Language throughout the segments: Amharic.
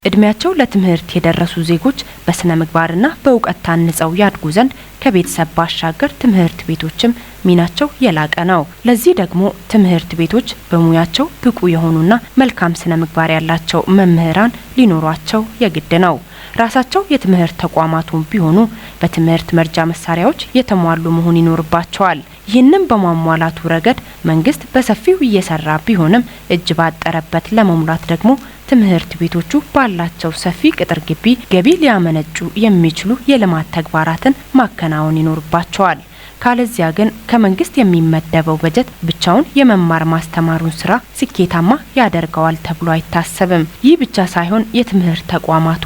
እድሜያቸው ለትምህርት የደረሱ ዜጎች በስነ ምግባርና በእውቀት ታንጸው ያድጉ ዘንድ ከቤተሰብ ባሻገር ትምህርት ቤቶችም ሚናቸው የላቀ ነው። ለዚህ ደግሞ ትምህርት ቤቶች በሙያቸው ብቁ የሆኑና መልካም ስነ ምግባር ያላቸው መምህራን ሊኖሯቸው የግድ ነው። ራሳቸው የትምህርት ተቋማቱን ቢሆኑ በትምህርት መርጃ መሳሪያዎች የተሟሉ መሆን ይኖርባቸዋል። ይህንን በማሟላቱ ረገድ መንግስት በሰፊው እየሰራ ቢሆንም እጅ ባጠረበት ለመሙላት ደግሞ ትምህርት ቤቶቹ ባላቸው ሰፊ ቅጥር ግቢ ገቢ ሊያመነጩ የሚችሉ የልማት ተግባራትን ማከናወን ይኖርባቸዋል። ካለዚያ ግን ከመንግስት የሚመደበው በጀት ብቻውን የመማር ማስተማሩን ስራ ስኬታማ ያደርገዋል ተብሎ አይታሰብም። ይህ ብቻ ሳይሆን የትምህርት ተቋማቱ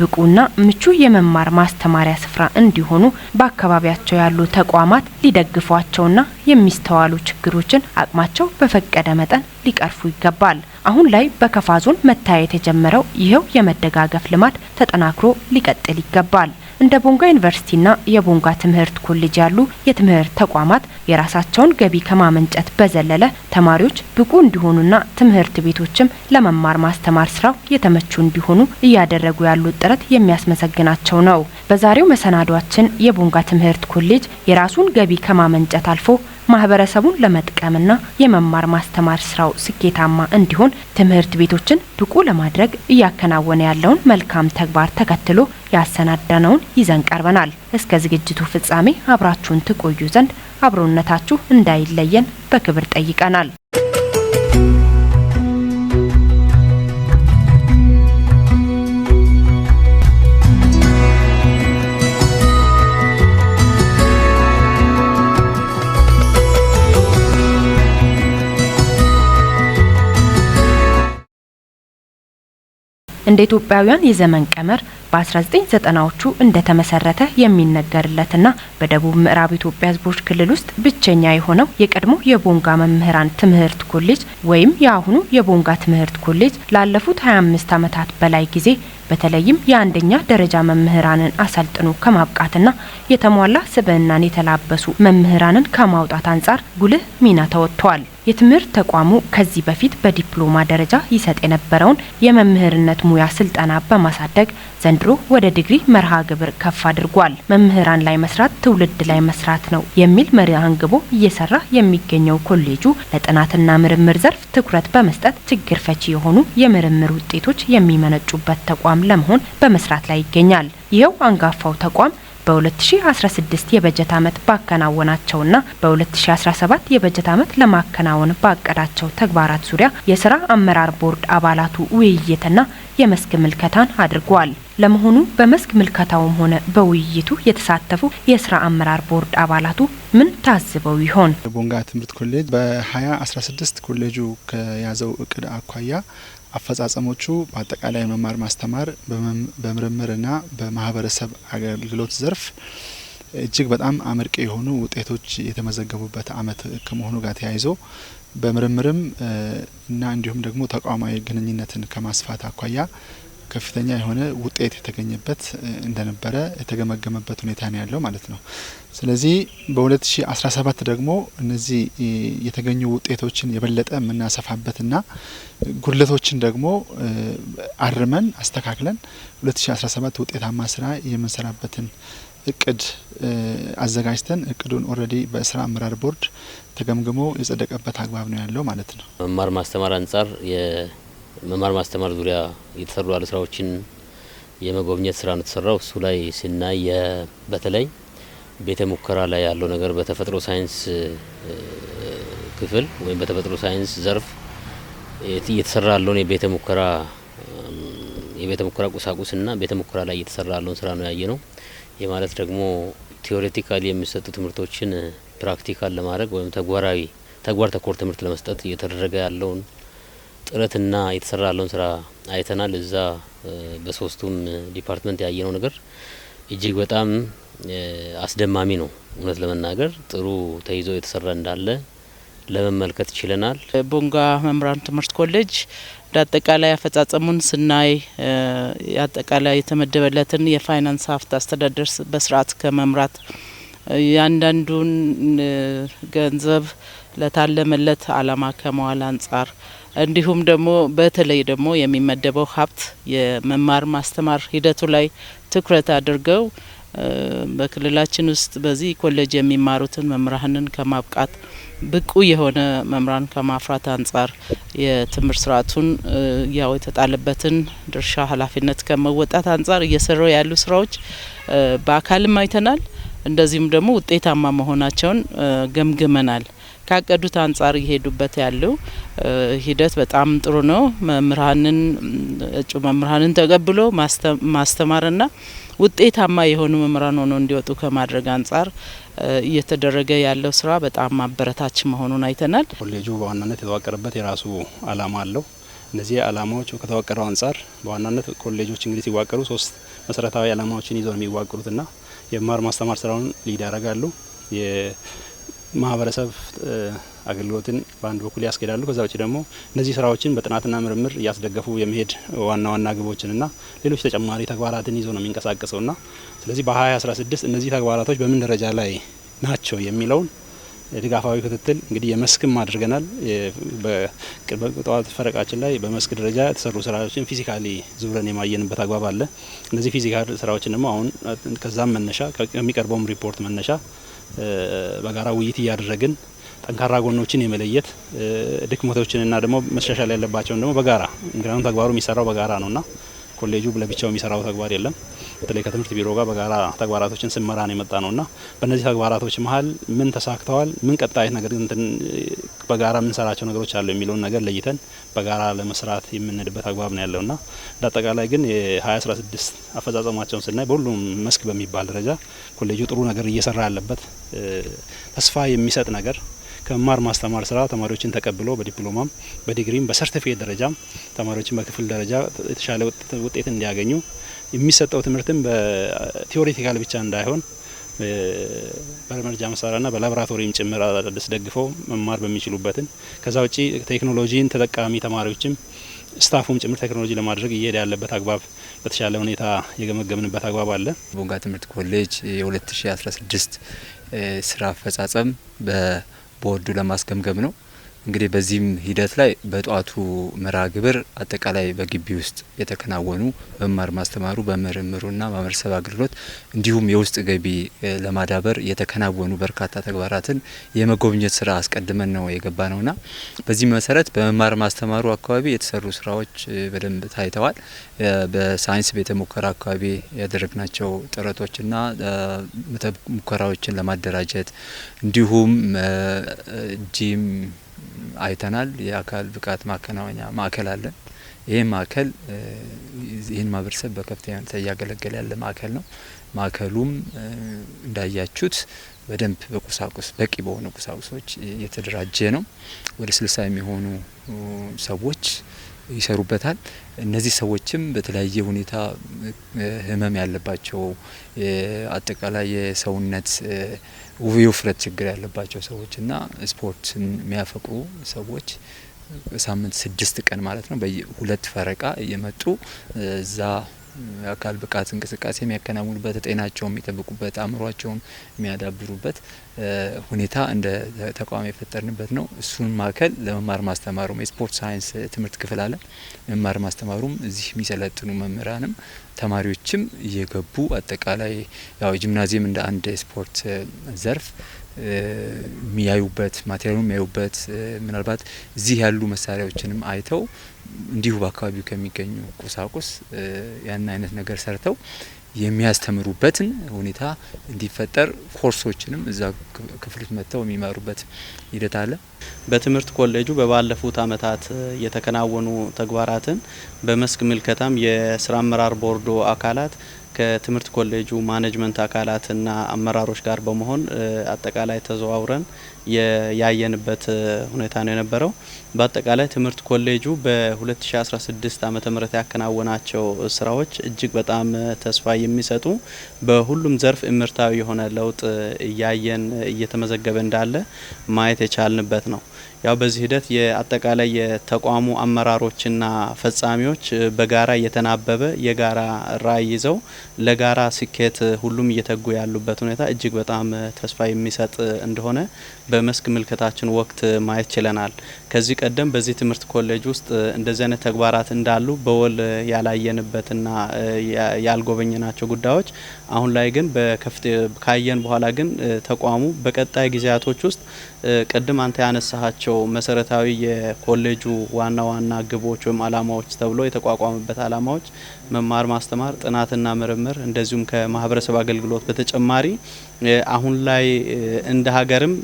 ብቁና ምቹ የመማር ማስተማሪያ ስፍራ እንዲሆኑ በአካባቢያቸው ያሉ ተቋማት ሊደግፏቸውና የሚስተዋሉ ችግሮችን አቅማቸው በፈቀደ መጠን ሊቀርፉ ይገባል። አሁን ላይ በከፋ ዞን መታየት የጀመረው ይሄው የመደጋገፍ ልማድ ተጠናክሮ ሊቀጥል ይገባል። እንደ ቦንጋ ዩኒቨርሲቲና የቦንጋ ትምህርት ኮሌጅ ያሉ የትምህርት ተቋማት የራሳቸውን ገቢ ከማመንጨት በዘለለ ተማሪዎች ብቁ እንዲሆኑና ትምህርት ቤቶችም ለመማር ማስተማር ስራው የተመቹ እንዲሆኑ እያደረጉ ያሉት ጥረት የሚያስመሰግናቸው ነው። በዛሬው መሰናዷችን የቦንጋ ትምህርት ኮሌጅ የራሱን ገቢ ከማመንጨት አልፎ ማህበረሰቡን ለመጥቀምና የመማር ማስተማር ስራው ስኬታማ እንዲሆን ትምህርት ቤቶችን ብቁ ለማድረግ እያከናወነ ያለውን መልካም ተግባር ተከትሎ ያሰናዳነውን ይዘን ቀርበናል። እስከ ዝግጅቱ ፍጻሜ አብራችሁን ትቆዩ ዘንድ አብሮነታችሁ እንዳይለየን በክብር ጠይቀናል። እንደ ኢትዮጵያውያን የዘመን ቀመር በ1990ዎቹ እንደተመሰረተ የሚነገርለትና በደቡብ ምዕራብ ኢትዮጵያ ሕዝቦች ክልል ውስጥ ብቸኛ የሆነው የቀድሞ የቦንጋ መምህራን ትምህርት ኮሌጅ ወይም የአሁኑ የቦንጋ ትምህርት ኮሌጅ ላለፉት 25 ዓመታት በላይ ጊዜ በተለይም የአንደኛ ደረጃ መምህራንን አሰልጥኖ ከማብቃትና የተሟላ ስብዕናን የተላበሱ መምህራንን ከማውጣት አንጻር ጉልህ ሚና ተወጥቷል። የትምህርት ተቋሙ ከዚህ በፊት በዲፕሎማ ደረጃ ይሰጥ የነበረውን የመምህርነት ሙያ ስልጠና በማሳደግ ዘንድሮ ወደ ዲግሪ መርሃ ግብር ከፍ አድርጓል። መምህራን ላይ መስራት ትውልድ ላይ መስራት ነው የሚል መሪ አንግቦ እየሰራ የሚገኘው ኮሌጁ ለጥናትና ምርምር ዘርፍ ትኩረት በመስጠት ችግር ፈቺ የሆኑ የምርምር ውጤቶች የሚመነጩበት ተቋም ለመሆን በመስራት ላይ ይገኛል። ይኸው አንጋፋው ተቋም በ2016 የበጀት ዓመት ባከናወናቸውና በ2017 የበጀት ዓመት ለማከናወን ባቀዳቸው ተግባራት ዙሪያ የስራ አመራር ቦርድ አባላቱ ውይይትና የመስክ ምልከታን አድርጓል። ለመሆኑ በመስክ ምልከታውም ሆነ በውይይቱ የተሳተፉ የስራ አመራር ቦርድ አባላቱ ምን ታዝበው ይሆን? ቦንጋ ትምህርት ኮሌጅ በ2016 ኮሌጁ ከያዘው እቅድ አኳያ አፈጻጸሞቹ በአጠቃላይ መማር ማስተማር በምርምርና በማህበረሰብ አገልግሎት ዘርፍ እጅግ በጣም አመርቂ የሆኑ ውጤቶች የተመዘገቡበት አመት ከመሆኑ ጋር ተያይዞ በምርምርም እና እንዲሁም ደግሞ ተቋማዊ ግንኙነትን ከማስፋት አኳያ ከፍተኛ የሆነ ውጤት የተገኘበት እንደነበረ የተገመገመበት ሁኔታ ነው ያለው ማለት ነው። ስለዚህ በ2017 ደግሞ እነዚህ የተገኙ ውጤቶችን የበለጠ የምናሰፋበትና ጉድለቶችን ደግሞ አርመን አስተካክለን 2017 ውጤታማ ስራ የምንሰራበትን እቅድ አዘጋጅተን እቅዱን ኦልሬዲ በስራ አመራር ቦርድ ተገምግሞ የጸደቀበት አግባብ ነው ያለው ማለት ነው። መማር ማስተማር አንጻር መማር ማስተማር ዙሪያ የተሰሩ ያሉ ስራዎችን የመጎብኘት ስራ ነው ተሰራው። እሱ ላይ ሲናይ በተለይ ቤተ ሙከራ ላይ ያለው ነገር በተፈጥሮ ሳይንስ ክፍል ወይም በተፈጥሮ ሳይንስ ዘርፍ እየተሰራ ያለውን የቤተ ሙከራ ቁሳቁስና ቤተ ሙከራ ላይ እየተሰራ ያለውን ስራ ነው ያየ ነው። የማለት ደግሞ ቲዮሬቲካሊ የሚሰጡ ትምህርቶችን ፕራክቲካል ለማድረግ ወይም ተግባር ተኮር ትምህርት ለመስጠት እየተደረገ ያለውን ጥረትና የተሰራ ያለውን ስራ አይተናል። እዛ በሶስቱም ዲፓርትመንት ያየነው ነገር እጅግ በጣም አስደማሚ ነው። እውነት ለመናገር ጥሩ ተይዞ የተሰራ እንዳለ ለመመልከት ችለናል። ቦንጋ መምህራን ትምህርት ኮሌጅ አጠቃላይ አፈጻጸሙን ስናይ አጠቃላይ የተመደበለትን የፋይናንስ ሀብት አስተዳደር በስርዓት ከመምራት ያንዳንዱን ገንዘብ ለታለመለት አላማ ከመዋል አንጻር እንዲሁም ደግሞ በተለይ ደግሞ የሚመደበው ሀብት የመማር ማስተማር ሂደቱ ላይ ትኩረት አድርገው በክልላችን ውስጥ በዚህ ኮሌጅ የሚማሩትን መምህራንን ከማብቃት ብቁ የሆነ መምህራን ከማፍራት አንጻር የትምህርት ስርዓቱን ያው የተጣለበትን ድርሻ ኃላፊነት ከመወጣት አንጻር እየሰሩ ያሉ ስራዎች በአካልም አይተናል። እንደዚሁም ደግሞ ውጤታማ መሆናቸውን ገምግመናል። ካቀዱት አንጻር እየሄዱበት ያለው ሂደት በጣም ጥሩ ነው። መምህራንን እጩ መምህራንን ተቀብሎ ማስተማርና ውጤታማ የሆኑ መምህራን ሆነው እንዲወጡ ከማድረግ አንጻር እየተደረገ ያለው ስራ በጣም ማበረታች መሆኑን አይተናል። ኮሌጁ በዋናነት የተዋቀረበት የራሱ አላማ አለው። እነዚህ አላማዎች ከተዋቀረው አንጻር በዋናነት ኮሌጆች እንግዲህ ሲዋቀሩ 3 መሰረታዊ አላማዎችን ይዘው የሚዋቀሩትና የመማር ማስተማር ስራውን ሊድ ያደርጋሉ። የማህበረሰብ አገልግሎትን በአንድ በኩል ያስኬዳሉ። ከዛ ውጭ ደግሞ እነዚህ ስራዎችን በጥናትና ምርምር እያስደገፉ የመሄድ ዋና ዋና ግቦችንና ሌሎች ተጨማሪ ተግባራትን ይዞ ነው የሚንቀሳቀሰውና ስለዚህ በ2016 እነዚህ ተግባራቶች በምን ደረጃ ላይ ናቸው የሚለውን ድጋፋዊ ክትትል እንግዲህ የመስክም አድርገናል። በጠዋት ፈረቃችን ላይ በመስክ ደረጃ የተሰሩ ስራዎችን ፊዚካሊ ዙረን የማየንበት አግባብ አለ። እነዚህ ፊዚካል ስራዎችን ደግሞ አሁን ከዛም መነሻ ከሚቀርበውም ሪፖርት መነሻ በጋራ ውይይት እያደረግን ጠንካራ ጎኖችን የመለየት ድክመቶችንና ደግሞ መሻሻል ያለባቸውን ደግሞ በጋራ እንግዲያውም ተግባሩ የሚሰራው በጋራ ነውና ኮሌጁ ለብቻው የሚሰራው ተግባር የለም። በተለይ ከትምህርት ቢሮ ጋር በጋራ ተግባራቶችን ስመራን የመጣ ነውና በእነዚህ ተግባራቶች መሀል ምን ተሳክተዋል፣ ምን ቀጣይ ነገር በጋራ የምንሰራቸው ነገሮች አሉ የሚለውን ነገር ለይተን በጋራ ለመስራት የምንሄድበት አግባብ ነው ያለውና ለአጠቃላይ ግን የ2016 አፈጻጸማቸውን ስናይ በሁሉም መስክ በሚባል ደረጃ ኮሌጁ ጥሩ ነገር እየሰራ ያለበት ተስፋ የሚሰጥ ነገር ከመማር ማስተማር ስራ ተማሪዎችን ተቀብሎ በዲፕሎማም በዲግሪም በሰርቲፊኬት ደረጃም ተማሪዎችን በክፍል ደረጃ የተሻለ ውጤት እንዲያገኙ የሚሰጠው ትምህርትም በቲዮሪቲካል ብቻ እንዳይሆን በመረጃ መሳሪያና በላቦራቶሪም ጭምር አስደግፈው መማር በሚችሉበትን ከዛ ውጪ ቴክኖሎጂን ተጠቃሚ ተማሪዎችም ስታፉም ጭምር ቴክኖሎጂ ለማድረግ እየሄደ ያለበት አግባብ በተሻለ ሁኔታ የገመገምንበት አግባብ አለ። ቦንጋ ትምህርት ኮሌጅ የ2016 ስራ አፈጻጸም በቦርዱ ለማስገምገም ነው። እንግዲህ በዚህም ሂደት ላይ በጧቱ መርሃ ግብር አጠቃላይ በግቢ ውስጥ የተከናወኑ በመማር ማስተማሩ በምርምሩና ማህበረሰብ አገልግሎት እንዲሁም የውስጥ ገቢ ለማዳበር የተከናወኑ በርካታ ተግባራትን የመጎብኘት ስራ አስቀድመን ነው የገባ ነውና በዚህ መሰረት በመማር ማስተማሩ አካባቢ የተሰሩ ስራዎች በደንብ ታይተዋል። በሳይንስ ቤተ ሙከራ አካባቢ ያደረግናቸው ጥረቶችና ሙከራዎችን ለማደራጀት እንዲሁም ጂም አይተናል። የአካል ብቃት ማከናወኛ ማዕከል አለን። ይህ ማዕከል ይህን ማህበረሰብ በከፍተኛ ሁኔታ እያገለገለ ያለ ማዕከል ነው። ማዕከሉም እንዳያችሁት በደንብ በቁሳቁስ በቂ በሆነ ቁሳቁሶች የተደራጀ ነው። ወደ 60 የሚሆኑ ሰዎች ይሰሩበታል። እነዚህ ሰዎችም በተለያየ ሁኔታ ህመም ያለባቸው አጠቃላይ የሰውነት የውፍረት ችግር ያለባቸው ሰዎችና ስፖርትን የሚያፈቅሩ ሰዎች ሳምንት 6 ቀን ማለት ነው በ2 ፈረቃ እየመጡ እዛ የአካል ብቃት እንቅስቃሴ የሚያከናውኑበት ጤናቸውን የሚጠብቁበት አእምሯቸውን የሚያዳብሩበት ሁኔታ እንደ ተቋም የፈጠርንበት ነው። እሱን ማዕከል ለመማር ማስተማሩም የስፖርት ሳይንስ ትምህርት ክፍል አለ። መማር ማስተማሩም እዚህ የሚሰለጥኑ መምህራንም ተማሪዎችም እየገቡ አጠቃላይ ያው ጂምናዚየም እንደ አንድ ስፖርት ዘርፍ የሚያዩበት ማቴሪያሉን የሚያዩበት ምናልባት እዚህ ያሉ መሳሪያዎችንም አይተው እንዲሁ በአካባቢው ከሚገኙ ቁሳቁስ ያን አይነት ነገር ሰርተው የሚያስተምሩበትን ሁኔታ እንዲፈጠር ኮርሶችንም እዛ ክፍሎች መጥተው የሚማሩበት ሂደት አለ። በትምህርት ኮሌጁ በባለፉት አመታት የተከናወኑ ተግባራትን በመስክ ምልከታም የስራ አመራር ቦርዶ አካላት ከትምህርት ኮሌጁ ማኔጅመንት አካላትና አመራሮች ጋር በመሆን አጠቃላይ ተዘዋውረን ያየንበት ሁኔታ ነው የነበረው። በአጠቃላይ ትምህርት ኮሌጁ በ2016 ዓመተ ምህረት ያከናወናቸው ስራዎች እጅግ በጣም ተስፋ የሚሰጡ በሁሉም ዘርፍ እምርታዊ የሆነ ለውጥ እያየን እየተመዘገበ እንዳለ ማየት የቻልንበት ነው። ያው በዚህ ሂደት የአጠቃላይ የተቋሙ አመራሮችና ፈጻሚዎች በጋራ የተናበበ የጋራ ራዕይ ይዘው ለጋራ ስኬት ሁሉም እየተጉ ያሉበት ሁኔታ እጅግ በጣም ተስፋ የሚሰጥ እንደሆነ በመስክ ምልከታችን ወቅት ማየት ችለናል። ከዚህ ቀደም በዚህ ትምህርት ኮሌጅ ውስጥ እንደዚህ አይነት ተግባራት እንዳሉ በወል ያላየንበትና ያልጎበኘናቸው ጉዳዮች አሁን ላይ ግን ካየን በኋላ ግን ተቋሙ በቀጣይ ጊዜያቶች ውስጥ ቅድም አንተ ያነሳሃቸው መሰረታዊ የኮሌጁ ዋና ዋና ግቦች ወይም አላማዎች ተብሎ የተቋቋመበት አላማዎች መማር ማስተማር፣ ጥናትና ምርምር እንደዚሁም ከማህበረሰብ አገልግሎት በተጨማሪ አሁን ላይ እንደ ሀገርም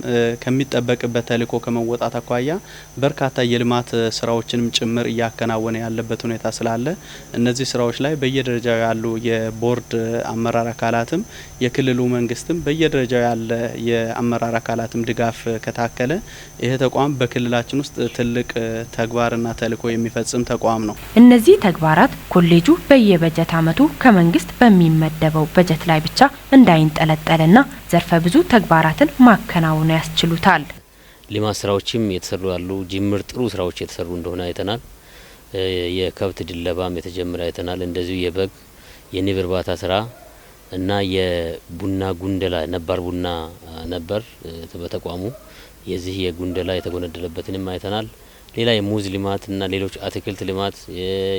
ከሚጠበቅበት ተልዕኮ ከመወጣት አኳያ በርካታ የልማት ስራዎችንም ጭምር እያከናወነ ያለበት ሁኔታ ስላለ እነዚህ ስራዎች ላይ በየደረጃው ያሉ የቦርድ አመራር አካላትም የክልሉ መንግስትም በየደረጃው ያለ የአመራር አካላትም ድጋፍ ከታከለ ይሄ ተቋም በክልላችን ውስጥ ትልቅ ተግባርና ተልዕኮ የሚፈጽም ተቋም ነው። እነዚህ ተግባራት ኮሌጁ በየበጀት አመቱ ከመንግስት በሚመደበው በጀት ላይ ብቻ እንዳይንጠለጠልና ዘርፈ ብዙ ተግባራትን ማከናወን ያስችሉታል። ልማት ስራዎችም የተሰሩ ያሉ ጅምር ጥሩ ስራዎች የተሰሩ እንደሆነ አይተናል። የከብት ድለባም የተጀመረ አይተናል። እንደዚሁ የበግ የንብ እርባታ ስራ እና የቡና ጉንደላ ነባር ቡና ነበር በተቋሙ የዚህ የጉንደላ የተጎነደለበትንም አይተናል። ሌላ የሙዝ ልማት እና ሌሎች አትክልት ልማት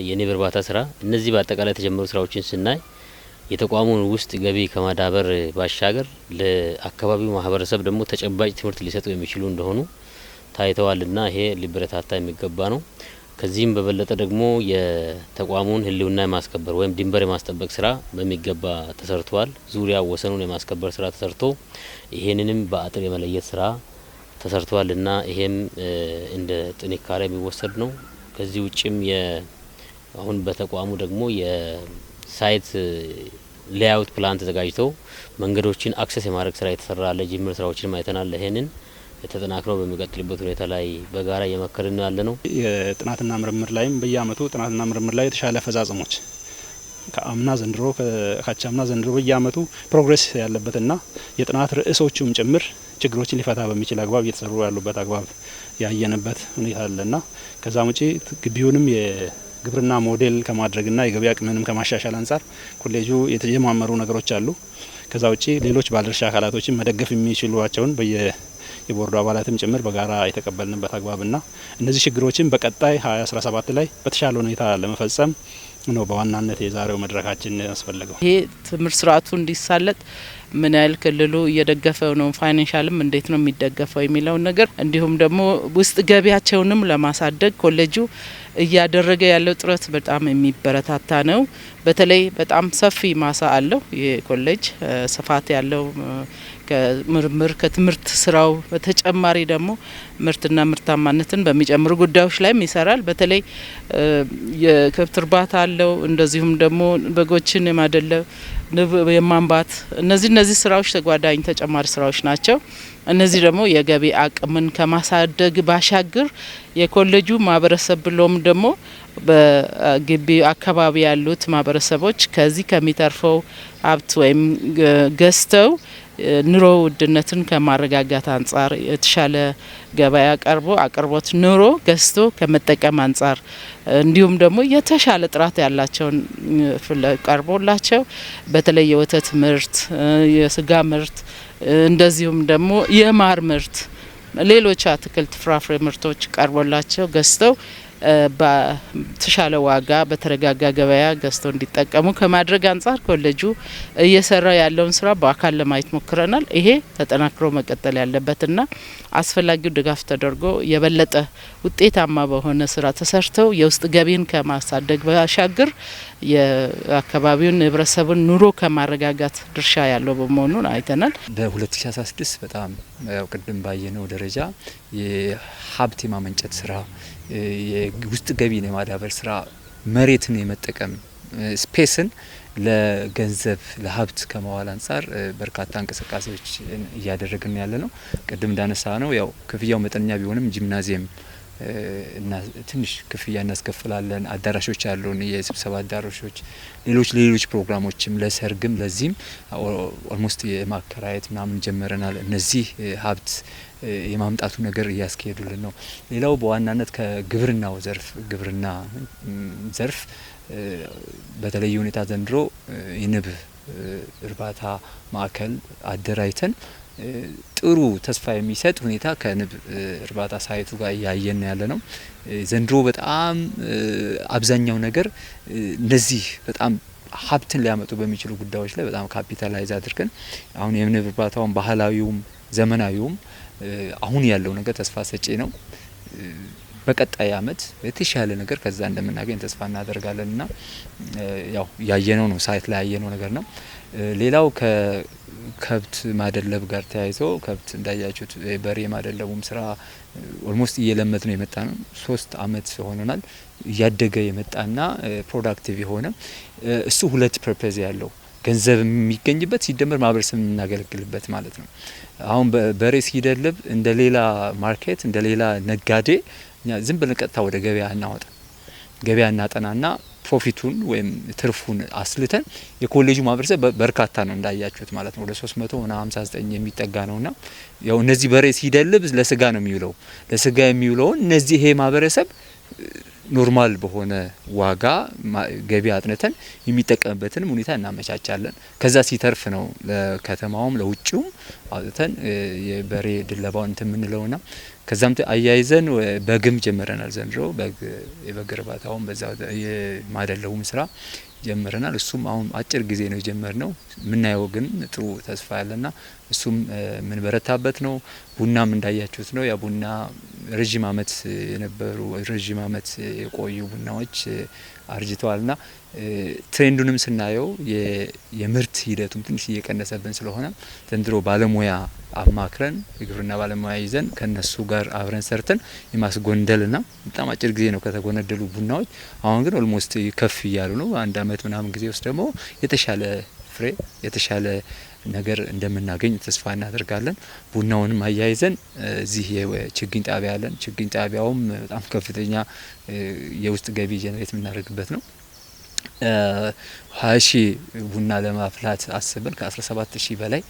የንብ እርባታ ስራ እነዚህ በአጠቃላይ የተጀመሩ ስራዎችን ስናይ የተቋሙን ውስጥ ገቢ ከማዳበር ባሻገር ለአካባቢው ማህበረሰብ ደግሞ ተጨባጭ ትምህርት ሊሰጡ የሚችሉ እንደሆኑ ታይተዋልና ይሄ ሊበረታታ የሚገባ ነው። ከዚህም በበለጠ ደግሞ የተቋሙን ህልውና የማስከበር ወይም ድንበር የማስጠበቅ ስራ በሚገባ ተሰርቷል። ዙሪያ ወሰኑን የማስከበር ስራ ተሰርቶ ይሄንንም በአጥር የመለየት ስራ ተሰርቷልና ይሄም እንደ ጥንካሬ የሚወሰድ ነው። ከዚህ ውጭም አሁን በተቋሙ ደግሞ የሳይት ሌአውት ፕላን ተዘጋጅተው መንገዶችን አክሰስ የማድረግ ስራ የተሰራ አለ። ጅምር ስራዎችን አይተናል። ይሄንን ተጠናክረው በሚቀጥልበት ሁኔታ ላይ በጋራ እየመከርን ነው ያለነው። የጥናትና ምርምር ላይም በየአመቱ ጥናትና ምርምር ላይ የተሻለ አፈጻጸሞች ከአምና ዘንድሮ ከአቻምና ዘንድሮ በየአመቱ ፕሮግሬስ ያለበትና የጥናት ርዕሶቹም ጭምር ችግሮችን ሊፈታ በሚችል አግባብ እየተሰሩ ያሉበት አግባብ ያየንበት ሁኔታ አለና ከዛም ውጪ ግቢውንም የግብርና ሞዴል ከማድረግና የገቢ አቅምንም ከማሻሻል አንጻር ኮሌጁ የተጀማመሩ ነገሮች አሉ። ከዛ ውጪ ሌሎች ባለድርሻ አካላቶችን መደገፍ የሚችሏቸውን የቦርዱ አባላትም ጭምር በጋራ የተቀበልንበት አግባብና እነዚህ ችግሮችን በቀጣይ 2017 ላይ በተሻለ ሁኔታ ለመፈጸም ነው በዋናነት የዛሬው መድረካችን ያስፈልገው። ይሄ ትምህርት ስርዓቱ እንዲሳለጥ ምን ያህል ክልሉ እየደገፈው ነው፣ ፋይናንሻልም እንዴት ነው የሚደገፈው የሚለውን ነገር እንዲሁም ደግሞ ውስጥ ገቢያቸውንም ለማሳደግ ኮሌጁ እያደረገ ያለው ጥረት በጣም የሚበረታታ ነው። በተለይ በጣም ሰፊ ማሳ አለው ይሄ ኮሌጅ ስፋት ያለው ከምርምር ከትምህርት ስራው በተጨማሪ ደግሞ ምርትና ምርታማነትን በሚጨምሩ ጉዳዮች ላይም ይሰራል። በተለይ የከብት እርባታ አለው። እንደዚሁም ደግሞ በጎችን የማደለብ ንብ የማንባት እነዚህ ስራዎች ተጓዳኝ ተጨማሪ ስራዎች ናቸው። እነዚህ ደግሞ የገቢ አቅምን ከማሳደግ ባሻገር የኮሌጁ ማህበረሰብ ብሎም ደግሞ በግቢ አካባቢ ያሉት ማህበረሰቦች ከዚህ ከሚተርፈው ሀብት ወይም ገዝተው ኑሮ ውድነትን ከማረጋጋት አንጻር የተሻለ ገበያ አቅርቦት ኑሮ ገዝቶ ከመጠቀም አንጻር እንዲሁም ደግሞ የተሻለ ጥራት ያላቸውን ቀርቦላቸው በተለይ የወተት ምርት፣ የስጋ ምርት እንደዚሁም ደግሞ የማር ምርት፣ ሌሎች አትክልት ፍራፍሬ ምርቶች ቀርቦላቸው ገዝተው በተሻለ ዋጋ በተረጋጋ ገበያ ገዝተው እንዲጠቀሙ ከማድረግ አንጻር ኮሌጁ እየሰራ ያለውን ስራ በአካል ለማየት ሞክረናል። ይሄ ተጠናክሮ መቀጠል ያለበትና አስፈላጊው ድጋፍ ተደርጎ የበለጠ ውጤታማ በሆነ ስራ ተሰርተው የውስጥ ገቢን ከማሳደግ ባሻገር የአካባቢውን ህብረተሰቡን ኑሮ ከማረጋጋት ድርሻ ያለው በመሆኑን አይተናል። በ2016 በጣም ያው ቅድም ባየነው ደረጃ የሀብት የማመንጨት ስራ፣ የውስጥ ገቢን የማዳበር ስራ፣ መሬትን የመጠቀም ስፔስን ለገንዘብ ለሀብት ከማዋል አንጻር በርካታ እንቅስቃሴዎች እያደረግን ያለ ነው። ቅድም እንዳነሳ ነው ያው ክፍያው መጠነኛ ቢሆንም ጂምናዚየም እና ትንሽ ክፍያ እናስከፍላለን። አዳራሾች አሉን፣ የስብሰባ አዳራሾች፣ ሌሎች ፕሮግራሞችም ለሰርግም ለዚህም ኦልሞስት የማከራየት ምናምን ጀመረናል። እነዚህ ሀብት የማምጣቱ ነገር እያስኬዱልን ነው። ሌላው በዋናነት ከግብርናው ግብርና ዘርፍ በተለየ ሁኔታ ዘንድሮ የንብ እርባታ ማዕከል አደራጅተን ጥሩ ተስፋ የሚሰጥ ሁኔታ ከንብ እርባታ ሳይቱ ጋር እያየን ያለ ነው። ዘንድሮ በጣም አብዛኛው ነገር እነዚህ በጣም ሀብትን ሊያመጡ በሚችሉ ጉዳዮች ላይ በጣም ካፒታላይዝ አድርገን አሁን የንብ እርባታውን ባህላዊውም ዘመናዊውም አሁን ያለው ነገር ተስፋ ሰጪ ነው። በቀጣይ አመት የተሻለ ነገር ከዛ እንደምናገኝ ተስፋ እናደርጋለንና ያው ያየነው ነው፣ ሳይት ላይ ያየነው ነገር ነው። ሌላው ከከብት ማደለብ ጋር ተያይዞ ከብት እንዳያችሁት በሬ ማደለቡም ስራ ኦልሞስት እየለመድ ነው የመጣ ነው። 3 አመት ሆኖናል። እያደገ የመጣና ፕሮዳክቲቭ የሆነ እሱ ሁለት ፐርፐዝ ያለው ገንዘብ የሚገኝበት ሲደመር ማህበረሰብ የምናገለግልበት ማለት ነው። አሁን በሬ ሲደልብ እንደ ሌላ ማርኬት እንደ ሌላ ነጋዴ እኛ ዝም ብለን ቀጥታ ወደ ገበያ እናጠናና ፕሮፊቱን ወይም ትርፉን አስልተን የኮሌጁ ማህበረሰብ በርካታ ነው እንዳያችሁት ማለት ነው። ወደ 359 የሚጠጋ ነውና ያው እነዚህ በሬ ሲደልብ ለስጋ ነው የሚውለው። ለስጋ የሚውለውን እነዚህ ይሄ ማህበረሰብ ኖርማል በሆነ ዋጋ ገቢ አጥነተን የሚጠቀምበትን ሁኔታ እናመቻቻለን። ከዛ ሲተርፍ ነው ለከተማውም ለውጭውም አጥተን የበሬ ድለባውን እንትን የምንለውና ከዛም አያይዘን በግም ጀምረናል። ዘንድሮ የበግ እርባታውን በዛው የማደለቡም ስራ ጀምረናል። እሱም አሁን አጭር ጊዜ ነው የጀመርነው። የምናየው ግን ጥሩ ተስፋ ያለና እሱም ምን በረታበት ነው። ቡናም እንዳያችሁት ነው። ያ ቡና ረጅም አመት የቆዩ ቡናዎች አርጅተዋልና ትሬንዱንም ስናየው የምርት ሂደቱም ትንሽ እየቀነሰብን ስለሆነ ዘንድሮ ባለሙያ አማክረን የግብርና ባለሙያ ይዘን ከነሱ ጋር አብረን ሰርተን የማስጎንደልና በጣም አጭር ጊዜ ነው ከተጎነደሉ ቡናዎች። አሁን ግን ኦልሞስት ከፍ እያሉ ነው። አንድ አመት ምናምን ጊዜ ውስጥ ደግሞ የተሻለ ፍሬ የተሻለ ነገር እንደምናገኝ ተስፋ እናደርጋለን። ቡናውንም አያይዘን እዚህ የችግኝ ጣቢያ አለን። ችግኝ ጣቢያውም በጣም ከፍተኛ የውስጥ ገቢ ጀነሬት የምናደርግበት ነው። 20 ሺህ ቡና ለማፍላት አስበን ከ17 ሺህ በላይ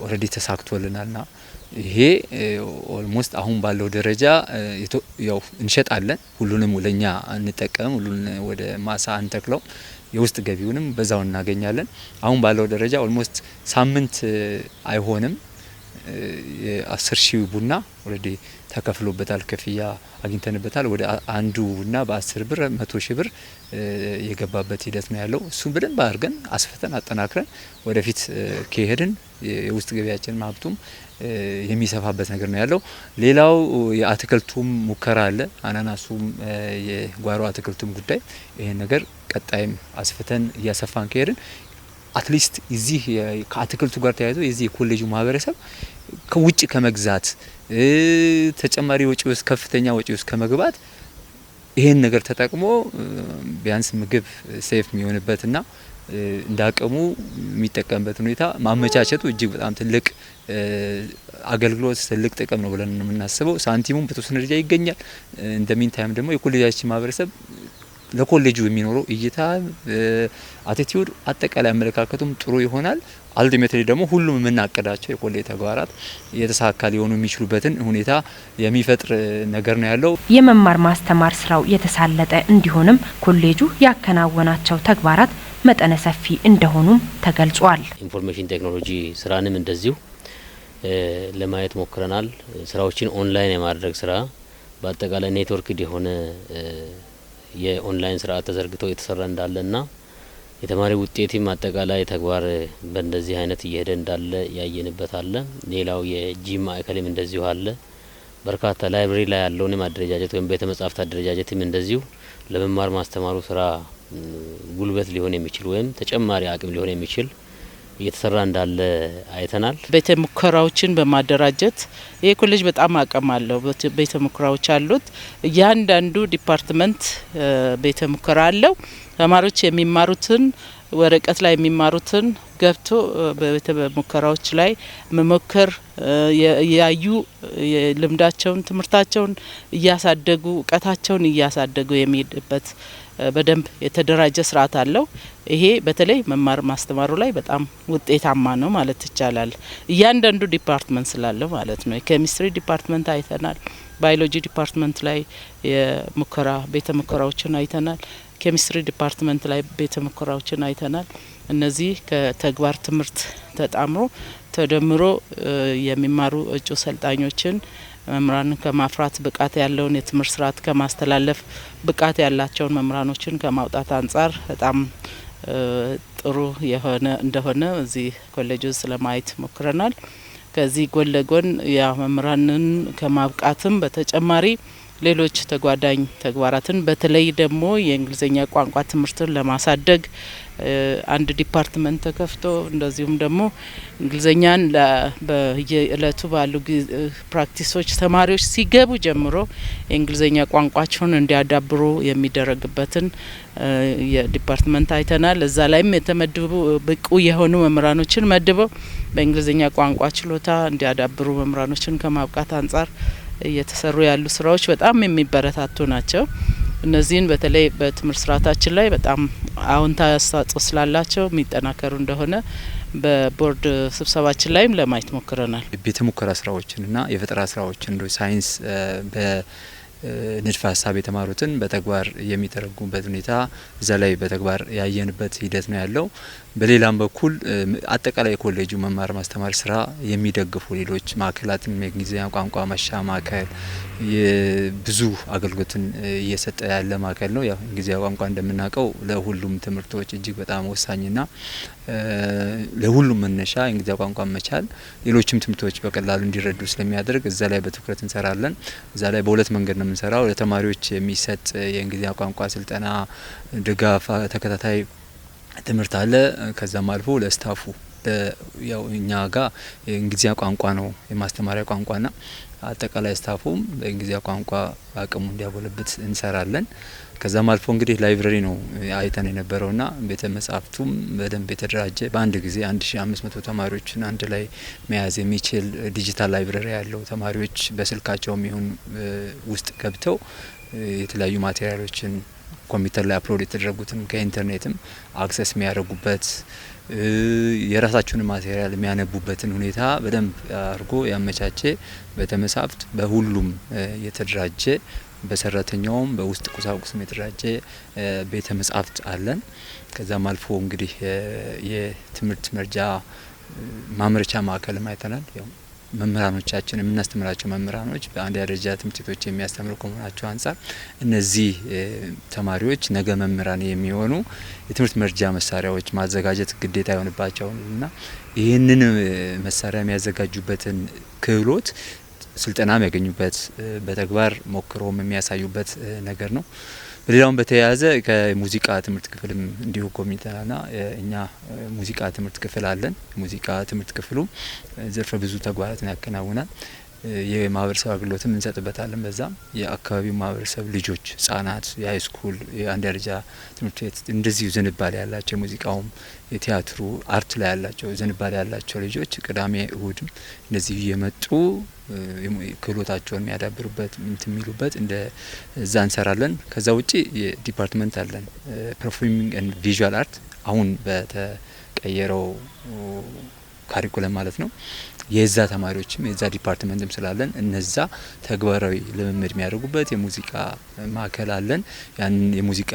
ኦልሬዲ ተሳክቶልናልና ይሄ ኦልሞስት አሁን ባለው ደረጃ ያው እንሸጣለን። ሁሉንም ለኛ እንጠቀም፣ ሁሉን ወደ ማሳ አንተክለው የውስጥ ገቢውንም በዛው እናገኛለን። አሁን ባለው ደረጃ ኦልሞስት ሳምንት አይሆንም የ10 ሺህ ቡና ኦልሬዲ ተከፍሎበታል፣ ክፍያ አግኝተንበታል። ወደ አንዱ ቡና በ10 ብር 100 ሺህ ብር የገባበት ሂደት ነው ያለው። እሱን በደንብ አድርገን አስፍተን አጠናክረን ወደፊት ከሄድን የውስጥ ገቢያችን ሀብቱም የሚሰፋበት ነገር ነው ያለው። ሌላው የአትክልቱም ሙከራ አለ። አናናሱም የጓሮ አትክልቱም ጉዳይ ይሄን ነገር ቀጣይም አስፍተን እያሰፋን ከሄድን አትሊስት እዚህ ከአትክልቱ ጋር ተያይዞ የዚህ የኮሌጁ ማህበረሰብ ከውጭ ከመግዛት ተጨማሪ ወጪ ውስጥ ከፍተኛ ወጪ ውስጥ ከመግባት ይሄን ነገር ተጠቅሞ ቢያንስ ምግብ ሴፍ የሚሆንበትና እንዳቀሙ የሚጠቀምበት ሁኔታ ማመቻቸቱ እጅግ በጣም ትልቅ አገልግሎት ትልቅ ጥቅም ነው ብለን የምናስበው። ሳንቲሙም በተወሰነ ደረጃ ይገኛል። እንደሚን ታይም ደግሞ የኮሌጃችን ማህበረሰብ ለኮሌጁ የሚኖረው እይታ አቲቲዩድ አጠቃላይ አመለካከቱም ጥሩ ይሆናል። አልቲሜትሊ ደግሞ ሁሉም የምናቀዳቸው የኮሌጅ ተግባራት የተሳካ ሊሆኑ የሚችሉበትን ሁኔታ የሚፈጥር ነገር ነው ያለው። የመማር ማስተማር ስራው የተሳለጠ እንዲሆንም ኮሌጁ ያከናወናቸው ተግባራት መጠነ ሰፊ እንደሆኑም ተገልጿል። ኢንፎርሜሽን ቴክኖሎጂ ስራንም እንደዚሁ ለማየት ሞክረናል። ስራዎችን ኦንላይን የማድረግ ስራ በአጠቃላይ ኔትወርክድ የሆነ የኦንላይን ስርዓት ተዘርግተው የተሰራ እንዳለና የተማሪ ውጤትም አጠቃላይ ተግባር በእንደዚህ አይነት እየሄደ እንዳለ ያየንበት አለ። ሌላው የጂም ማዕከልም እንደዚሁ አለ። በርካታ ላይብረሪ ላይ ያለውንም አደረጃጀት ወይም ቤተ መጻሕፍት አደረጃጀትም እንደዚሁ ለመማር ማስተማሩ ስራ ጉልበት ሊሆን የሚችል ወይም ተጨማሪ አቅም ሊሆን የሚችል እየተሰራ እንዳለ አይተናል። ቤተ ሙከራዎችን በማደራጀት ይሄ ኮሌጅ በጣም አቅም አለው። ቤተ ሙከራዎች አሉት። እያንዳንዱ ዲፓርትመንት ቤተ ሙከራ አለው። ተማሪዎች የሚማሩትን ወረቀት ላይ የሚማሩትን ገብቶ በቤተ ሙከራዎች ላይ መሞከር ያዩ ልምዳቸውን ትምህርታቸውን እያሳደጉ እውቀታቸውን እያሳደጉ የሚሄድበት በደንብ የተደራጀ ስርዓት አለው። ይሄ በተለይ መማር ማስተማሩ ላይ በጣም ውጤታማ ነው ማለት ይቻላል። እያንዳንዱ ዲፓርትመንት ስላለው ማለት ነው። የኬሚስትሪ ዲፓርትመንት አይተናል። ባዮሎጂ ዲፓርትመንት ላይ የሙከራ ቤተ ሙከራዎችን አይተናል። ኬሚስትሪ ዲፓርትመንት ላይ ቤተ ሙከራዎችን አይተናል። እነዚህ ከተግባር ትምህርት ተጣምሮ ተደምሮ የሚማሩ እጩ ሰልጣኞችን መምህራንን ከማፍራት ብቃት ያለውን የትምህርት ስርዓት ከማስተላለፍ ብቃት ያላቸውን መምህራኖችን ከማውጣት አንጻር በጣም ጥሩ የሆነ እንደሆነ እዚህ ኮሌጅ ውስጥ ለማየት ሞክረናል። ከዚህ ጎን ለጎን ያ መምህራንን ከማብቃትም በተጨማሪ ሌሎች ተጓዳኝ ተግባራትን በተለይ ደግሞ የእንግሊዝኛ ቋንቋ ትምህርትን ለማሳደግ አንድ ዲፓርትመንት ተከፍቶ እንደዚሁም ደግሞ እንግሊዝኛን በየእለቱ ባሉ ፕራክቲሶች ተማሪዎች ሲገቡ ጀምሮ የእንግሊዝኛ ቋንቋቸውን እንዲያዳብሩ የሚደረግበትን የዲፓርትመንት አይተናል። እዛ ላይም የተመደቡ ብቁ የሆኑ መምህራኖችን መድበው በእንግሊዝኛ ቋንቋ ችሎታ እንዲያዳብሩ መምህራኖችን ከማብቃት አንጻር እየተሰሩ ያሉ ስራዎች በጣም የሚበረታቱ ናቸው። እነዚህን በተለይ በትምህርት ስርዓታችን ላይ በጣም አዎንታዊ አስተዋጽኦ ስላላቸው የሚጠናከሩ እንደሆነ በቦርድ ስብሰባችን ላይም ለማየት ሞክረናል። ቤተ ሙከራ ስራዎችንና የፈጠራ ስራዎችን እንደ ሳይንስ በንድፈ ሀሳብ የተማሩትን በተግባር የሚተረጉሙበት ሁኔታ እዛ ላይ በተግባር ያየንበት ሂደት ነው ያለው። በሌላም በኩል አጠቃላይ የኮሌጁ መማር ማስተማር ስራ የሚደግፉ ሌሎች ማዕከላትን የእንግሊዝኛ ቋንቋ መሻ ማዕከል ብዙ አገልግሎትን እየሰጠ ያለ ማዕከል ነው። ያው እንግሊዝኛ ቋንቋ እንደምናውቀው ለሁሉም ትምህርቶች እጅግ በጣም ወሳኝና ለሁሉም መነሻ እንግሊዝኛ ቋንቋ መቻል ሌሎችም ትምህርቶች በቀላሉ እንዲረዱ ስለሚያደርግ እዛ ላይ በትኩረት እንሰራለን። እዛ ላይ በሁለት መንገድ ነው የምንሰራው። ለተማሪዎች የሚሰጥ የእንግሊዝኛ ቋንቋ ስልጠና ድጋፍ ተከታታይ ትምህርት አለ። ከዛም አልፎ ለስታፉ ያው እኛ ጋር የእንግሊዝኛ ቋንቋ ነው የማስተማሪያ ቋንቋና አጠቃላይ ስታፉም በእንግሊዝኛ ቋንቋ አቅሙ እንዲያጎለብት እንሰራለን። ከዛም አልፎ እንግዲህ ላይብረሪ ነው አይተን የነበረውና ቤተ መጻሕፍቱም በደንብ የተደራጀ በአንድ ጊዜ 1500 ተማሪዎችን አንድ ላይ መያዝ የሚችል ዲጂታል ላይብረሪ ያለው ተማሪዎች በስልካቸውም ይሁን ውስጥ ገብተው የተለያዩ ማቴሪያሎችን ኮምፒውተር ላይ አፕሎድ የተደረጉትን ከኢንተርኔትም አክሰስ የሚያደርጉበት የራሳቸውን ማቴሪያል የሚያነቡበትን ሁኔታ በደንብ አድርጎ ያመቻቸ ቤተ መጻሕፍት በሁሉም የተደራጀ በሰራተኛውም በውስጥ ቁሳቁስም የተደራጀ ቤተ መጻሕፍት አለን። ከዛም አልፎ እንግዲህ የትምህርት መርጃ ማምረቻ ማዕከልም አይተናል። ያው መምህራኖቻችን የምናስተምራቸው መምህራኖች በአንድ ደረጃ ትምህርት ቤቶች የሚያስተምሩ ከመሆናቸው አንጻር እነዚህ ተማሪዎች ነገ መምህራን የሚሆኑ የትምህርት መርጃ መሳሪያዎች ማዘጋጀት ግዴታ ይሆንባቸውና ይህንን መሳሪያ የሚያዘጋጁበትን ክህሎት ስልጠናም ያገኙበት በተግባር ሞክሮም የሚያሳዩበት ነገር ነው። በሌላውም በተያያዘ ከሙዚቃ ትምህርት ክፍልም እንዲሁ ኮሚቴና እኛ ሙዚቃ ትምህርት ክፍል አለን። ሙዚቃ ትምህርት ክፍሉ ዘርፈ ብዙ ተግባራትን ያከናውናል። የማህበረሰብ አገልግሎትም እንሰጥበታለን። በዛም የአካባቢው ማህበረሰብ ልጆች፣ ህጻናት፣ የሃይስኩል የአንድ ደረጃ ትምህርት ቤት እንደዚሁ ዝንባሌ ያላቸው ሙዚቃውም የቲያትሩ አርት ላይ ያላቸው ዝንባሌ ያላቸው ልጆች ቅዳሜ እሁድም እንደዚሁ የመጡ ክህሎታቸውን የሚያዳብሩበት የሚሉበት እንደ እዛ እንሰራለን። ከዛ ውጪ የዲፓርትመንት አለን ፐርፎርሚንግ ኤንድ ቪዥዋል አርት አሁን በተቀየረው ካሪኩለም ማለት ነው። የዛ ተማሪዎችም የዛ ዲፓርትመንትም ስላለን እነዛ ተግባራዊ ልምምድ የሚያደርጉበት የሙዚቃ ማዕከል አለን። ያን የሙዚቃ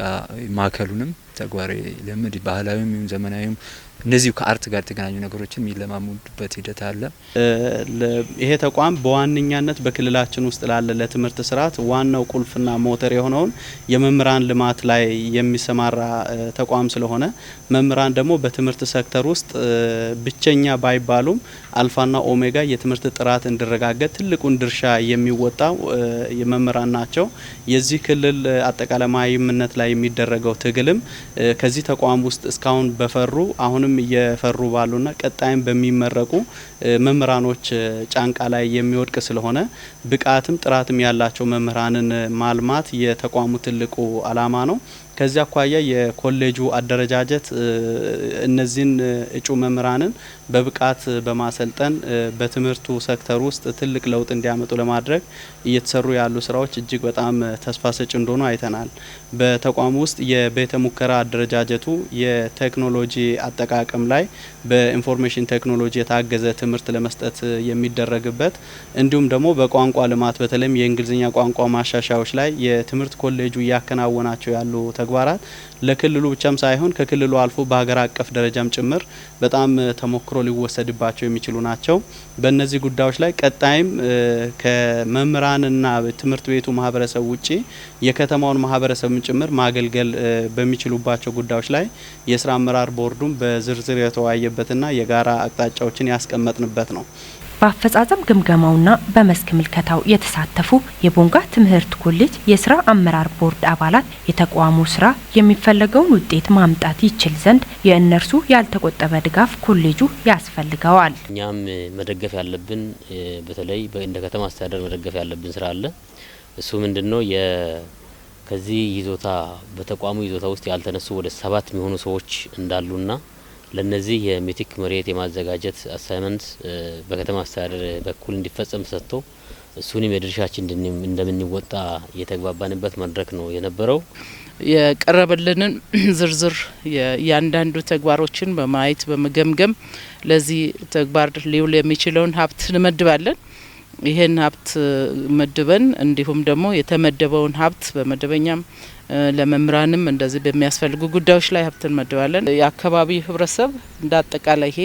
ማዕከሉንም ተግባራዊ ልምምድ ባህላዊም ዘመናዊም እነዚሁ ከአርት ጋር የተገናኙ ነገሮችን የሚለማሙዱበት ሂደት አለ። ይሄ ተቋም በዋነኛነት በክልላችን ውስጥ ላለ ለትምህርት ስርዓት ዋናው ቁልፍና ሞተር የሆነውን የመምህራን ልማት ላይ የሚሰማራ ተቋም ስለሆነ መምህራን ደግሞ በትምህርት ሴክተር ውስጥ ብቸኛ ባይባሉም አልፋና ኦሜጋ የትምህርት ጥራት እንዲረጋገጥ ትልቁን ድርሻ የሚወጣው የመምህራን ናቸው። የዚህ ክልል አጠቃላይ ማይምነት ላይ የሚደረገው ትግልም ከዚህ ተቋም ውስጥ እስካሁን በፈሩ አሁንም እየፈሩ ባሉና ቀጣይም በሚመረቁ መምህራኖች ጫንቃ ላይ የሚወድቅ ስለሆነ ብቃትም ጥራትም ያላቸው መምህራንን ማልማት የተቋሙ ትልቁ አላማ ነው። ከዚያ አኳያ የኮሌጁ አደረጃጀት እነዚህን እጩ መምህራንን በብቃት በማሰልጠን በትምህርቱ ሴክተር ውስጥ ትልቅ ለውጥ እንዲያመጡ ለማድረግ እየተሰሩ ያሉ ስራዎች እጅግ በጣም ተስፋ ሰጪ እንደሆኑ አይተናል። በተቋሙ ውስጥ የቤተ ሙከራ አደረጃጀቱ የቴክኖሎጂ አጠቃቀም ላይ በኢንፎርሜሽን ቴክኖሎጂ የታገዘ ትምህርት ለመስጠት የሚደረግበት እንዲሁም ደግሞ በቋንቋ ልማት በተለይም የእንግሊዝኛ ቋንቋ ማሻሻያዎች ላይ የትምህርት ኮሌጁ እያከናወናቸው ያሉ ተግባራት ለክልሉ ብቻም ሳይሆን ከክልሉ አልፎ በሀገር አቀፍ ደረጃም ጭምር በጣም ተሞክሮ ሊወሰድባቸው የሚችሉ ናቸው። በእነዚህ ጉዳዮች ላይ ቀጣይም ከመምህራንና ትምህርት ቤቱ ማህበረሰብ ውጪ የከተማውን ማህበረሰብ ጭምር ማገልገል በሚችሉባቸው ጉዳዮች ላይ የስራ አመራር ቦርዱም በዝርዝር የተወያየበትና የጋራ አቅጣጫዎችን ያስቀመጥንበት ነው። በአፈጻጸም ግምገማውና በመስክ ምልከታው የተሳተፉ የቦንጋ ትምህርት ኮሌጅ የስራ አመራር ቦርድ አባላት የተቋሙ ስራ የሚፈለገውን ውጤት ማምጣት ይችል ዘንድ የእነርሱ ያልተቆጠበ ድጋፍ ኮሌጁ ያስፈልገዋል። እኛም መደገፍ ያለብን በተለይ እንደ ከተማ አስተዳደር መደገፍ ያለብን ስራ አለ። እሱ ምንድነው? ከዚህ ይዞታ በተቋሙ ይዞታ ውስጥ ያልተነሱ ወደ 7 የሚሆኑ ሰዎች እንዳሉና ለነዚህ የሜትሪክ መሬት የማዘጋጀት አሳይመንት በከተማ አስተዳደር በኩል እንዲፈጸም ሰጥቶ እሱንም የድርሻችን እንደምንወጣ የተግባባንበት መድረክ ነው የነበረው። የቀረበልንን ዝርዝር ያንዳንዱ ተግባሮችን በማየት በመገምገም ለዚህ ተግባር ሊውል የሚችለውን ሀብት እንመድባለን። ይሄን ሀብት መድበን እንዲሁም ደግሞ የተመደበውን ሀብት በመደበኛም ለመምህራንም እንደዚህ በሚያስፈልጉ ጉዳዮች ላይ ሀብት እንመድባለን። የአካባቢ ህብረተሰብ እንዳጠቃላይ ይሄ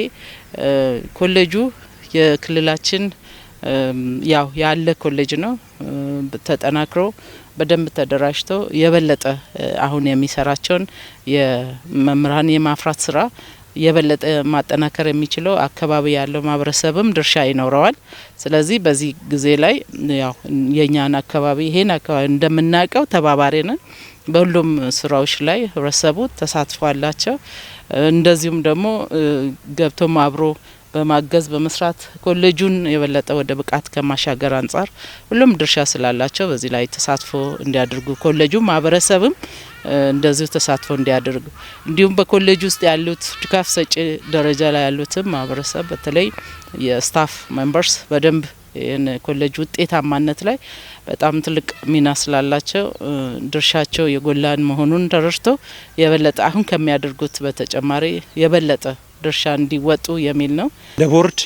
ኮሌጁ የክልላችን ያው ያለ ኮሌጅ ነው። ተጠናክሮ በደንብ ተደራጅቶ የበለጠ አሁን የሚሰራቸውን የመምህራን የማፍራት ስራ የበለጠ ማጠናከር የሚችለው አካባቢ ያለው ማህበረሰብም ድርሻ ይኖረዋል። ስለዚህ በዚህ ጊዜ ላይ ያው የኛን አካባቢ ይሄን አካባቢ እንደምናውቀው ተባባሪ ነን። በሁሉም ስራዎች ላይ ህብረተሰቡ ተሳትፎ አላቸው። እንደዚሁም ደግሞ ገብቶም አብሮ በማገዝ በመስራት ኮሌጁን የበለጠ ወደ ብቃት ከማሻገር አንጻር ሁሉም ድርሻ ስላላቸው በዚህ ላይ ተሳትፎ እንዲያደርጉ ኮሌጁ ማህበረሰብም እንደዚሁ ተሳትፎ እንዲያደርጉ እንዲሁም በኮሌጅ ውስጥ ያሉት ድጋፍ ሰጪ ደረጃ ላይ ያሉትም ማህበረሰብ በተለይ የስታፍ ሜምበርስ በደንብ የኮሌጅ ውጤታማነት ላይ በጣም ትልቅ ሚና ስላላቸው ድርሻቸው የጎላን መሆኑን ተረድቶ የበለጠ አሁን ከሚያደርጉት በተጨማሪ የበለጠ ድርሻ እንዲወጡ የሚል ነው። ለቦርድ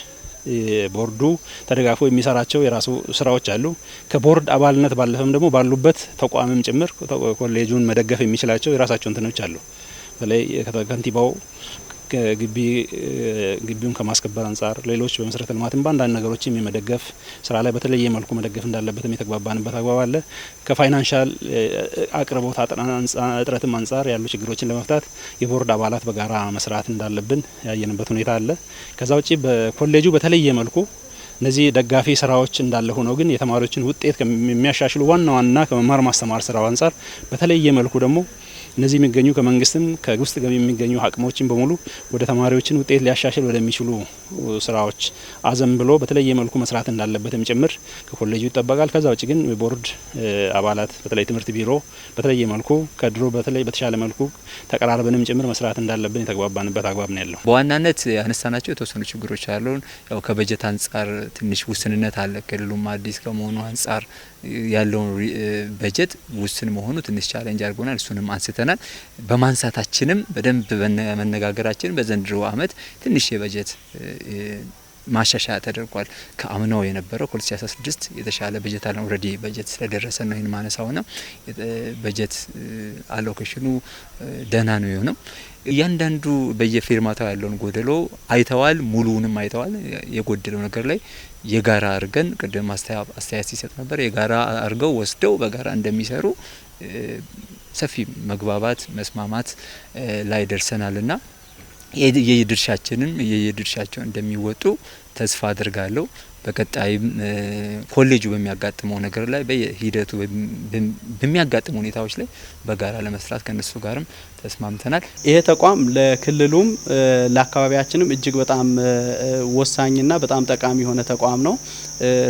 ቦርዱ ተደጋግፎ የሚሰራቸው የራሱ ስራዎች አሉ። ከቦርድ አባልነት ባለፈም ደግሞ ባሉበት ተቋምም ጭምር ኮሌጁን መደገፍ የሚችላቸው የራሳቸው እንትኖች አሉ። በተለይ ከንቲባው ግቢውን ከማስከበር አንጻር ሌሎች በመሰረተ ልማትም በአንዳንድ ነገሮችም የመደገፍ ስራ ላይ በተለየ መልኩ መደገፍ እንዳለበትም የተግባባንበት አግባብ አለ። ከፋይናንሻል አቅርቦት እጥረትም አንጻር ያሉ ችግሮችን ለመፍታት የቦርድ አባላት በጋራ መስራት እንዳለብን ያየንበት ሁኔታ አለ። ከዛ ውጪ በኮሌጁ በተለየ መልኩ እነዚህ ደጋፊ ስራዎች እንዳለ ሆነው ግን የተማሪዎችን ውጤት የሚያሻሽሉ ዋና ከመማር ማስተማር ስራው አንጻር በተለየ መልኩ ደግሞ እነዚህ የሚገኙ ከመንግስትም ከውስጥ ገቢ የሚገኙ አቅሞችን በሙሉ ወደ ተማሪዎችን ውጤት ሊያሻሽል ወደሚችሉ ስራዎች አዘም ብሎ በተለየ መልኩ መስራት እንዳለበትም ጭምር ከኮሌጁ ይጠበቃል። ከዛ ውጭ ግን የቦርድ አባላት በተለይ ትምህርት ቢሮ በተለየ መልኩ ከድሮ በተለይ በተሻለ መልኩ ተቀራርበንም ጭምር መስራት እንዳለብን የተግባባንበት አግባብ ነው ያለው። በዋናነት ያነሳናቸው የተወሰኑ ችግሮች አሉ። ያው ከበጀት አንጻር ትንሽ ውስንነት አለ። ክልሉም አዲስ ከመሆኑ አንጻር ያለው በጀት ውስን መሆኑ ትንሽ ቻሌንጅ አድርጎናል። እሱንም አንስተናል። በማንሳታችንም በደንብ መነጋገራችን በዘንድሮ አመት ትንሽ የበጀት ማሻሻያ ተደርጓል። ከአምናው የነበረው 2016 የተሻለ በጀት አለ። ኦሬዲ በጀት ስለደረሰ ነው ይሄን ማነሳው ነው። በጀት አሎኬሽኑ ደህና ነው የሆነው። እያንዳንዱ በየፊርማታው ያለውን ጎደሎ አይተዋል፣ ሙሉውንም አይተዋል። የጎደለው ነገር ላይ የጋራ አርገን ቅድም አስተያየት ሲሰጥ ነበር። የጋራ አርገው ወስደው በጋራ እንደሚሰሩ ሰፊ መግባባት መስማማት ላይ ደርሰናልና የድርሻቸውን እንደሚወጡ ተስፋ አድርጋለሁ። በቀጣይም ኮሌጁ በሚያጋጥመው ነገር ላይ በሂደቱ በሚያጋጥሙ ሁኔታዎች ላይ በጋራ ለመስራት ከነሱ ጋርም ተስማምተናል። ይሄ ተቋም ለክልሉም ለአካባቢያችንም እጅግ በጣም ወሳኝና በጣም ጠቃሚ የሆነ ተቋም ነው።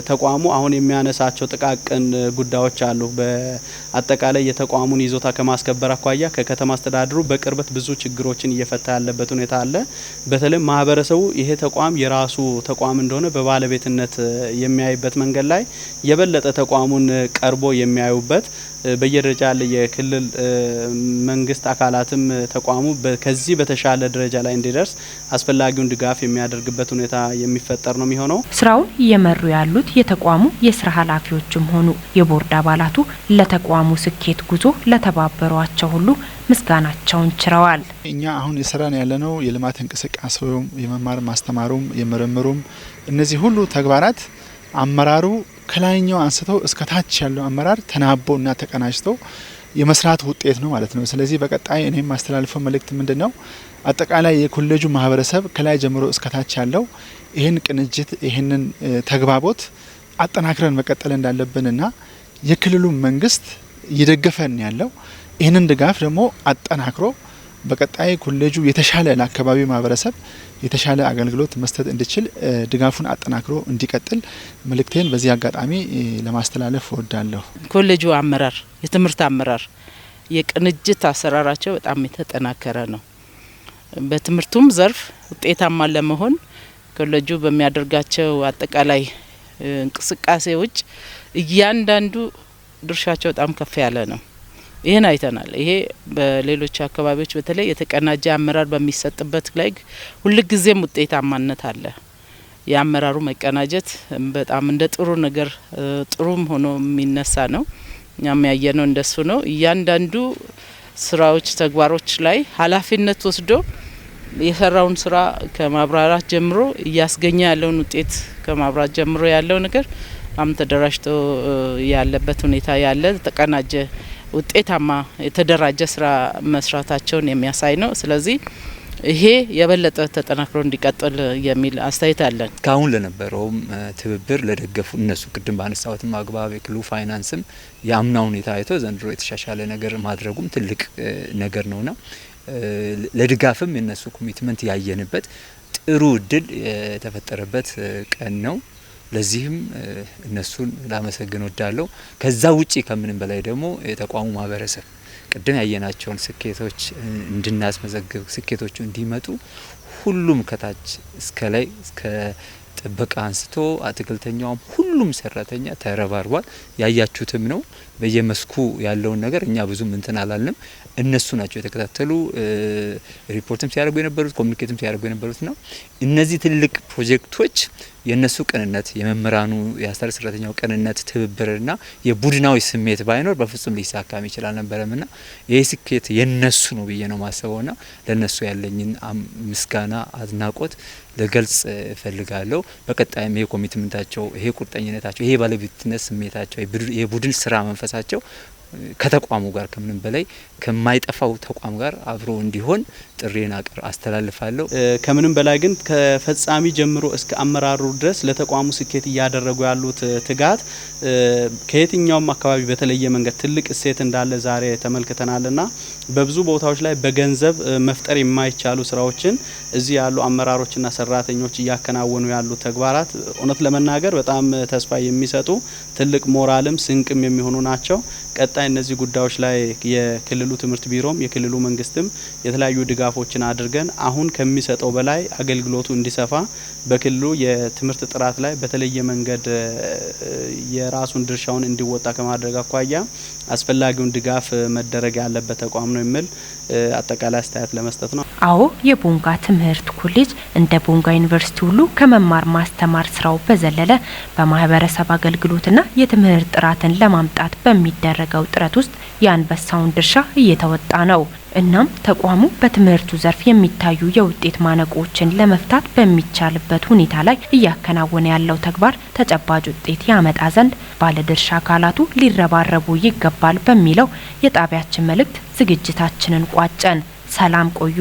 ተቋሙ አሁን የሚያነሳቸው ጥቃቅን ጉዳዮች አሉ። በአጠቃላይ የተቋሙን ይዞታ ከማስከበር አኳያ ከከተማ አስተዳደሩ በቅርበት ብዙ ችግሮችን እየፈታ ያለበት ሁኔታ አለ። በተለይ ማህበረሰቡ ይሄ ተቋም የራሱ ተቋም እንደሆነ በባለቤትነት የሚያይበት መንገድ ላይ የበለጠ ተቋሙን ቀርቦ የሚያዩበት በየደረጃ ያለ የክልል መንግስት አካላትም ተቋሙ ከዚህ በተሻለ ደረጃ ላይ እንዲደርስ አስፈላጊውን ድጋፍ የሚያደርግበት ሁኔታ የሚፈጠር ነው የሚሆነው። ስራውን እየመሩ ያሉት የተቋሙ የስራ ኃላፊዎችም ሆኑ የቦርድ አባላቱ ለተቋሙ ስኬት ጉዞ ለተባበሯቸው ሁሉ ምስጋናቸውን ችረዋል። እኛ አሁን የሰራን ያለነው የልማት እንቅስቃሴውም የመማር ማስተማሩም የምርምሩም እነዚህ ሁሉ ተግባራት አመራሩ ከላይኛው አንስቶ እስከ ታች ያለው አመራር ተናቦና ተቀናጅቶ የመስራት ውጤት ነው ማለት ነው። ስለዚህ በቀጣይ እኔም ማስተላልፈው መልእክት ምንድነው? አጠቃላይ የኮሌጁ ማህበረሰብ ከላይ ጀምሮ እስከ ታች ያለው ይህን ቅንጅት ይህንን ተግባቦት አጠናክረን መቀጠል እንዳለብንና የክልሉ መንግስት እየደገፈን ያለው ይህንን ድጋፍ ደግሞ አጠናክሮ በቀጣይ ኮሌጁ የተሻለ ለአካባቢው ማህበረሰብ የተሻለ አገልግሎት መስጠት እንዲችል ድጋፉን አጠናክሮ እንዲቀጥል መልእክቴን በዚህ አጋጣሚ ለማስተላለፍ እወዳለሁ። ኮሌጁ አመራር የትምህርት አመራር የቅንጅት አሰራራቸው በጣም የተጠናከረ ነው። በትምህርቱም ዘርፍ ውጤታማ ለመሆን ኮሌጁ በሚያደርጋቸው አጠቃላይ እንቅስቃሴዎች እያንዳንዱ ድርሻቸው በጣም ከፍ ያለ ነው። ይሄን አይተናል። ይሄ በሌሎች አካባቢዎች በተለይ የተቀናጀ አመራር በሚሰጥበት ላይ ሁልጊዜም ውጤታማነት አለ። የአመራሩ መቀናጀት በጣም እንደ ጥሩ ነገር ጥሩም ሆኖ የሚነሳ ነው። እኛም ያየነው እንደሱ ነው። እያንዳንዱ ስራዎች ተግባሮች ላይ ኃላፊነት ወስዶ የሰራውን ስራ ከማብራራት ጀምሮ እያስገኘ ያለውን ውጤት ከማብራት ጀምሮ ያለው ነገር በጣም ተደራጅቶ ያለበት ሁኔታ ያለ ተቀናጀ ውጤታማ የተደራጀ ስራ መስራታቸውን የሚያሳይ ነው። ስለዚህ ይሄ የበለጠ ተጠናክሮ እንዲቀጥል የሚል አስተያየት አለን። ካሁን ለነበረውም ትብብር ለደገፉ እነሱ ቅድም ባነሳሁትም አግባብ የክልሉ ፋይናንስም የአምናው ሁኔታ አይቶ ዘንድሮ የተሻሻለ ነገር ማድረጉም ትልቅ ነገር ነውና ለድጋፍም የነሱ ኮሚትመንት ያየንበት ጥሩ እድል የተፈጠረበት ቀን ነው። ለዚህም እነሱን ላመሰግን ወዳለው። ከዛ ውጪ ከምንም በላይ ደግሞ የተቋሙ ማህበረሰብ ቅድም ያየናቸውን ስኬቶች እንድናስመዘግብ ስኬቶቹ እንዲመጡ ሁሉም ከታች እስከ ላይ እስከ ጥበቃ አንስቶ አትክልተኛውም ሁሉም ሰራተኛ ተረባርቧል። ያያችሁትም ነው። በየመስኩ ያለውን ነገር እኛ ብዙም እንትን አላልንም። እነሱ ናቸው የተከታተሉ ሪፖርትም ሲያደርጉ የነበሩት ኮሙኒኬትም ሲያደርጉ የነበሩት ነው። እነዚህ ትልቅ ፕሮጀክቶች የነሱ ቅንነት የመምህራኑ የአስተዳደር ሰራተኛው ቅንነት ትብብርና የቡድናዊ ስሜት ባይኖር በፍጹም ሊሳካም ይችላል ነበረምና ይሄ ስኬት የነሱ ነው ብዬ ነው ማስበውና ለነሱ ያለኝን ምስጋና አድናቆት ለገልጽ እፈልጋለሁ። በቀጣይም ይሄ ኮሚትመንታቸው ይሄ ቁርጠኝነታቸው ይሄ ባለቤትነት ስሜታቸው የቡድን ስራ መንፈሳቸው ከተቋሙ ጋር ከምንም በላይ ከማይጠፋው ተቋም ጋር አብሮ እንዲሆን ጥሬን አስተላልፋለሁ። ከምንም በላይ ግን ከፈጻሚ ጀምሮ እስከ አመራሩ ድረስ ለተቋሙ ስኬት እያደረጉ ያሉት ትጋት ከየትኛውም አካባቢ በተለየ መንገድ ትልቅ እሴት እንዳለ ዛሬ ተመልክተናልና በብዙ ቦታዎች ላይ በገንዘብ መፍጠር የማይቻሉ ስራዎችን እዚህ ያሉ አመራሮችና ሰራተኞች እያከናወኑ ያሉ ተግባራት እውነት ለመናገር በጣም ተስፋ የሚሰጡ ትልቅ ሞራልም ስንቅም የሚሆኑ ናቸው። ቀጣይ እነዚህ ጉዳዮች ላይ የክልሉ ትምህርት ቢሮም የክልሉ መንግስትም የተለያዩ ድጋፎችን አድርገን አሁን ከሚሰጠው በላይ አገልግሎቱ እንዲሰፋ በክልሉ የትምህርት ጥራት ላይ በተለየ መንገድ የራሱን ድርሻውን እንዲወጣ ከማድረግ አኳያ አስፈላጊውን ድጋፍ መደረግ ያለበት ተቋም ነው የሚል አጠቃላይ አስተያየት ለመስጠት ነው። አዎ የቦንጋ ትምህርት ኮሌጅ እንደ ቦንጋ ዩኒቨርሲቲ ሁሉ ከመማር ማስተማር ስራው በዘለለ በማህበረሰብ አገልግሎትና የትምህርት ጥራትን ለማምጣት በሚደረገው ጥረት ውስጥ የአንበሳውን ድርሻ እየተወጣ ነው። እናም ተቋሙ በትምህርቱ ዘርፍ የሚታዩ የውጤት ማነቆችን ለመፍታት በሚቻልበት ሁኔታ ላይ እያከናወነ ያለው ተግባር ተጨባጭ ውጤት ያመጣ ዘንድ ባለድርሻ አካላቱ ሊረባረቡ ይገባል በሚለው የጣቢያችን መልእክት ዝግጅታችንን ቋጨን። ሰላም ቆዩ።